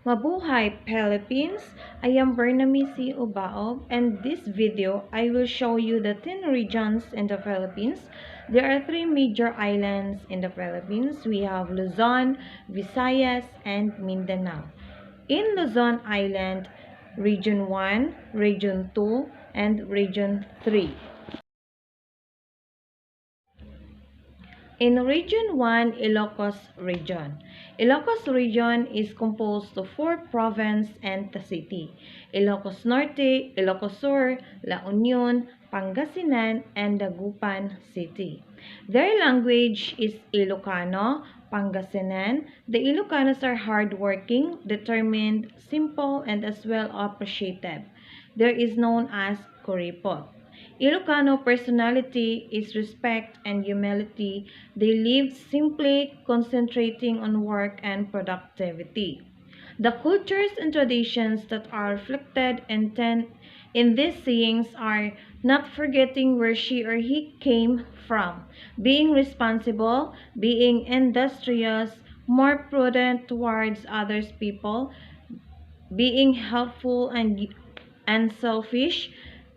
Mabuhay Philippines! I am Bernamise Ubaob, and this video I will show you the 10 regions in the Philippines. There are 3 major islands in the Philippines. We have Luzon, Visayas, and Mindanao. In Luzon Island, Region 1, Region 2, and Region 3. In Region 1, Ilocos Region. Ilocos Region is composed of 4 provinces and the city: Ilocos Norte, Ilocos Sur, La Union, Pangasinan, and Dagupan City. Their language is Ilocano, Pangasinan. The Ilocanos are hardworking, determined, simple, and as well appreciative. There is known as Kuripot. Ilocano personality is respect and humility. They live simply, concentrating on work and productivity. The cultures and traditions that are reflected in these sayings are not forgetting where she or he came from, being responsible, being industrious, more prudent towards others people, being helpful and unselfish,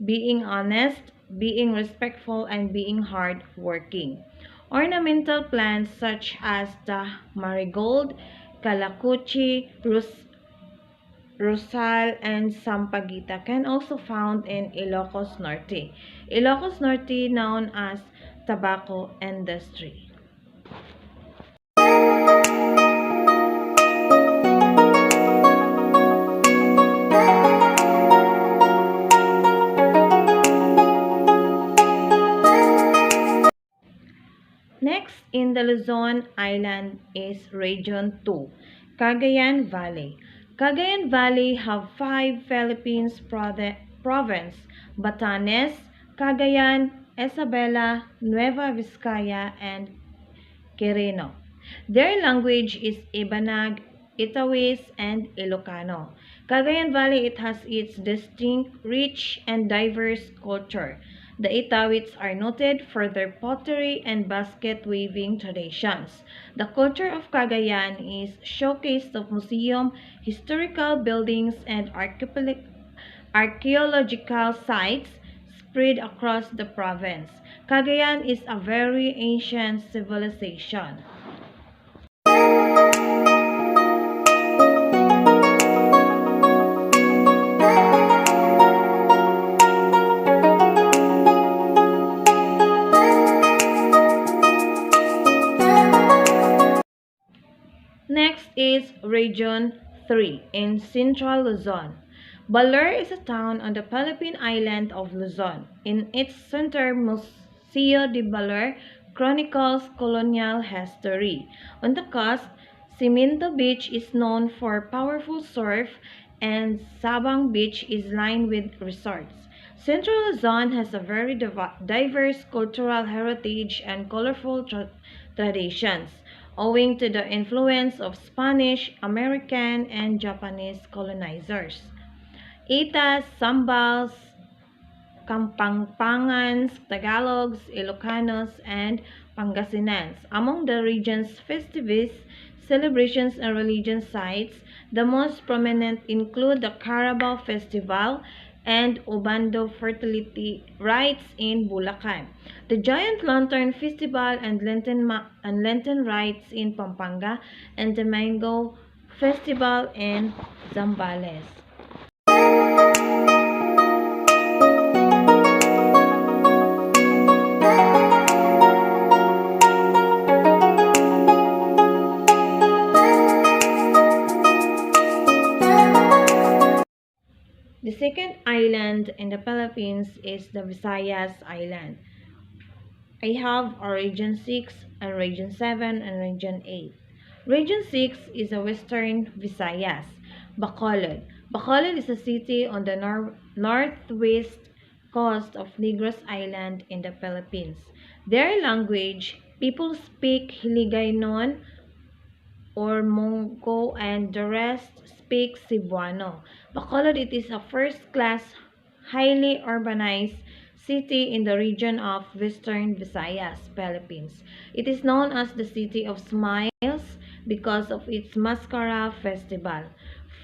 being honest, being respectful, and being hardworking. Ornamental plants such as the marigold, kalakuchi, rosal, and sampaguita can also found in Ilocos Norte. Ilocos Norte known as tobacco industry. Next in the Luzon Island is Region 2, Cagayan Valley. Cagayan Valley have 5 Philippines province: Batanes, Cagayan, Isabela, Nueva Vizcaya, and Quirino. Their language is Ibanag, Itawis, and Ilocano. Cagayan Valley it has its distinct, rich, and diverse culture. The Itawits are noted for their pottery and basket weaving traditions. The culture of Cagayan is showcased of museum, historical buildings, and archaeological sites spread across the province. Cagayan is a very ancient civilization. Next is Region 3 in Central Luzon. Baler is a town on the Philippine island of Luzon. In its center, Museo de Baler chronicles colonial history. On the coast, Cimento Beach is known for powerful surf, and Sabang Beach is lined with resorts. Central Luzon has a very diverse cultural heritage and colorful traditions, owing to the influence of Spanish, American, and Japanese colonizers. Itas, Sambals, Kampangpangans, Tagalogs, Ilocanos, and Pangasinans. Among the region's festivities, celebrations, and religious sites, the most prominent include the Carabao Festival and Obando Fertility Rites in Bulacan, the Giant Lantern Festival and Lenten Rites in Pampanga, and the Mango Festival in Zambales. The second island in the Philippines is the Visayas Island. I have a Region 6, and Region 7, and Region 8. Region 6 is a Western Visayas. Bacolod. Bacolod is a city on the northwest coast of Negros Island in the Philippines. Their language, people speak Hiligaynon or Mongko, and the rest speak Cebuano. Bacolod it is a first-class, highly urbanized city in the region of Western Visayas, Philippines. It is known as the City of Smiles because of its Mascara Festival.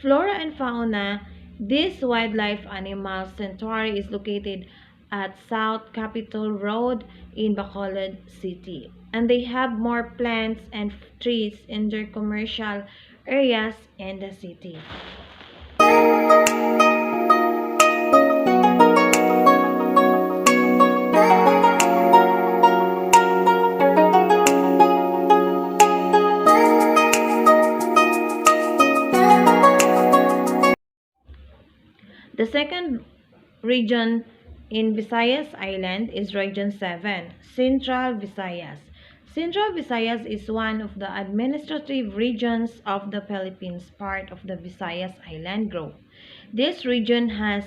Flora and fauna. This wildlife animal sanctuary is located at South Capitol Road in Bacolod City. And they have more plants and trees in their commercial areas in the city. The second region in Visayas Island is Region 7, Central Visayas. Central Visayas is one of the administrative regions of the Philippines, part of the Visayas Island group. This region has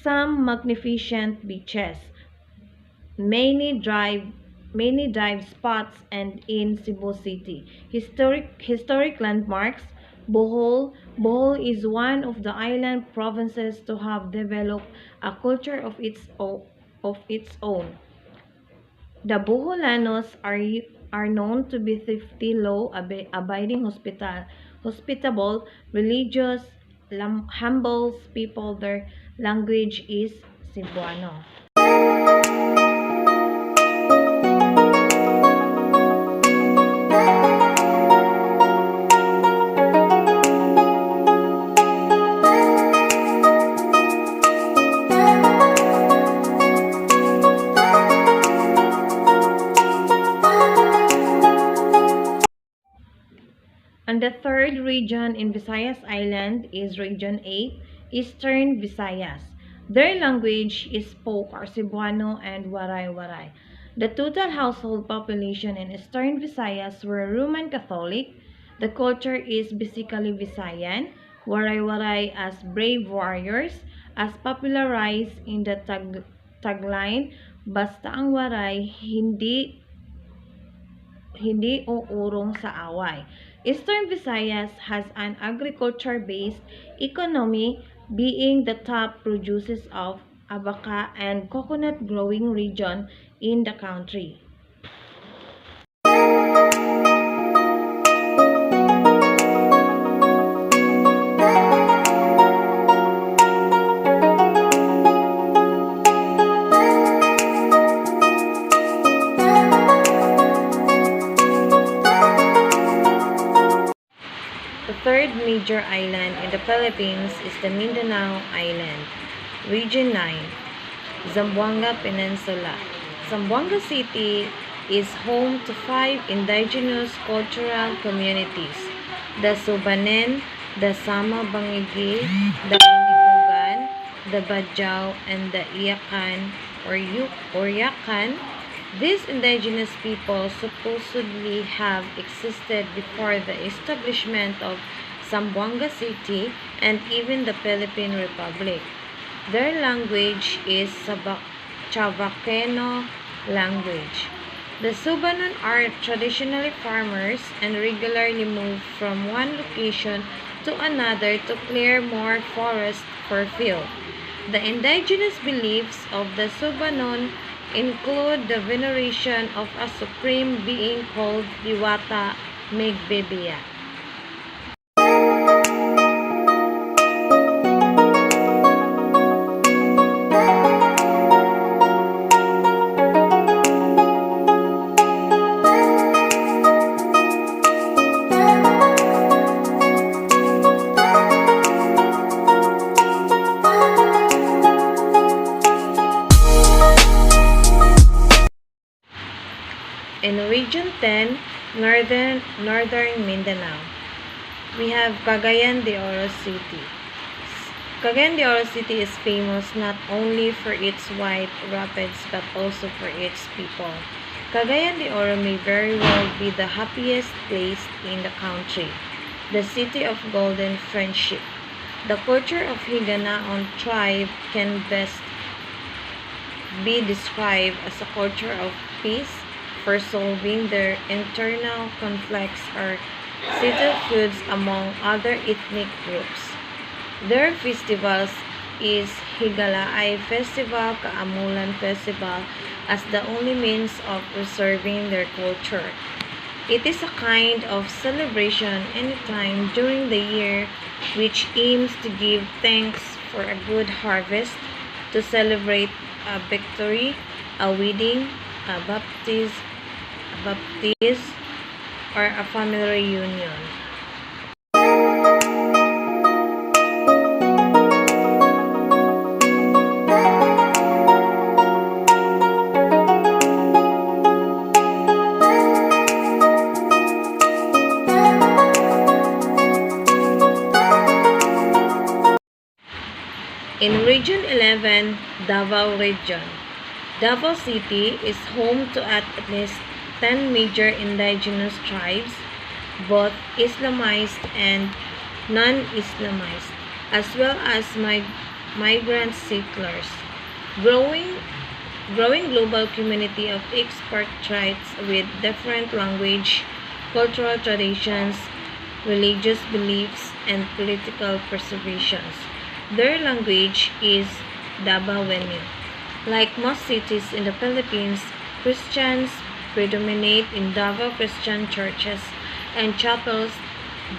some magnificent beaches, many drive many dive spots and in Cebu City. Historic landmarks. Bohol is one of the island provinces to have developed a culture of its own. The Boholanos are known to be thrifty, law-abiding, hospitable, religious, humble people. Their language is Cebuano. And the third region in Visayas Island is Region 8, Eastern Visayas. Their language is spoke are Cebuano and Waray-Waray. The total household population in Eastern Visayas were Roman Catholic. The culture is basically Visayan, Waray-Waray as brave warriors, as popularized in the tagline, Basta ang Waray, hindi uurong sa away. Eastern Visayas has an agriculture-based economy, being the top producers of abaca and coconut growing region in the country. The third major island in the Philippines is the Mindanao Island, Region 9, Zamboanga Peninsula. Zamboanga City is home to 5 indigenous cultural communities: the Subanen, the Sama-Bangigi, the Banibugan, the Badjao, and the Iyakan or Yakan. These indigenous people supposedly have existed before the establishment of Zamboanga City and even the Philippine Republic. Their language is Chavaceno language. The Subanon are traditionally farmers and regularly move from one location to another to clear more forest for fuel. The indigenous beliefs of the Subanon include the veneration of a supreme being called Diwata Megbebea. In Region 10, Northern Mindanao, we have Cagayan de Oro City. Cagayan de Oro City is famous not only for its white rapids but also for its people. Cagayan de Oro may very well be the happiest place in the country, the city of golden friendship. The culture of Higanao tribe can best be described as a culture of peace for solving their internal conflicts or settled feuds among other ethnic groups. Their festivals is Higalaay Festival, Kaamulan Festival as the only means of preserving their culture. It is a kind of celebration anytime during the year which aims to give thanks for a good harvest, to celebrate a victory, a wedding, a baptism, or a family reunion. In Region 11, Davao Region. Davao City is home to at least 10 major indigenous tribes, both Islamized and non-Islamized, as well as migrant settlers. Growing growing global community of expatriates with different language, cultural traditions, religious beliefs, and political persuasions. Their language is Dabawenyo. Like most cities in the Philippines, Christians predominate in Davao Christian churches and chapels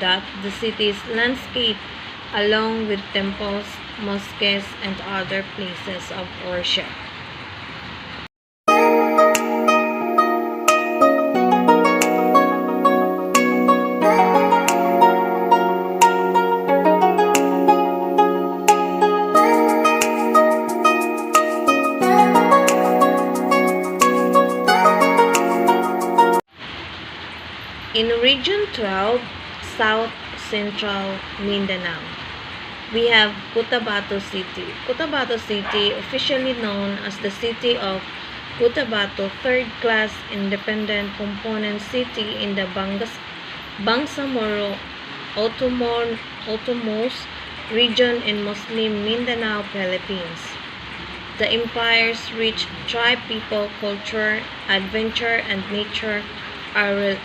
that the city's landscape, along with temples, mosques, and other places of worship. In Region 12, South Central Mindanao, we have Cotabato City. Cotabato City, officially known as the City of Cotabato, third-class independent component city in the Bangsamoro Autonomous region in Muslim Mindanao, Philippines. The empire's rich tribe people culture, adventure, and nature are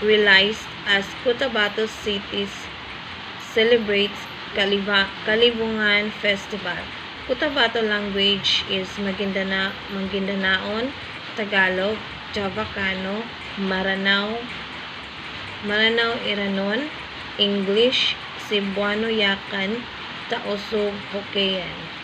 realized as Cotabato City celebrates Kalibungan Festival. Cotabato language is Magindanaon, Tagalog, Javacano, Maranao Iranon, English, Cebuano Yakan, Tausug Hokkien.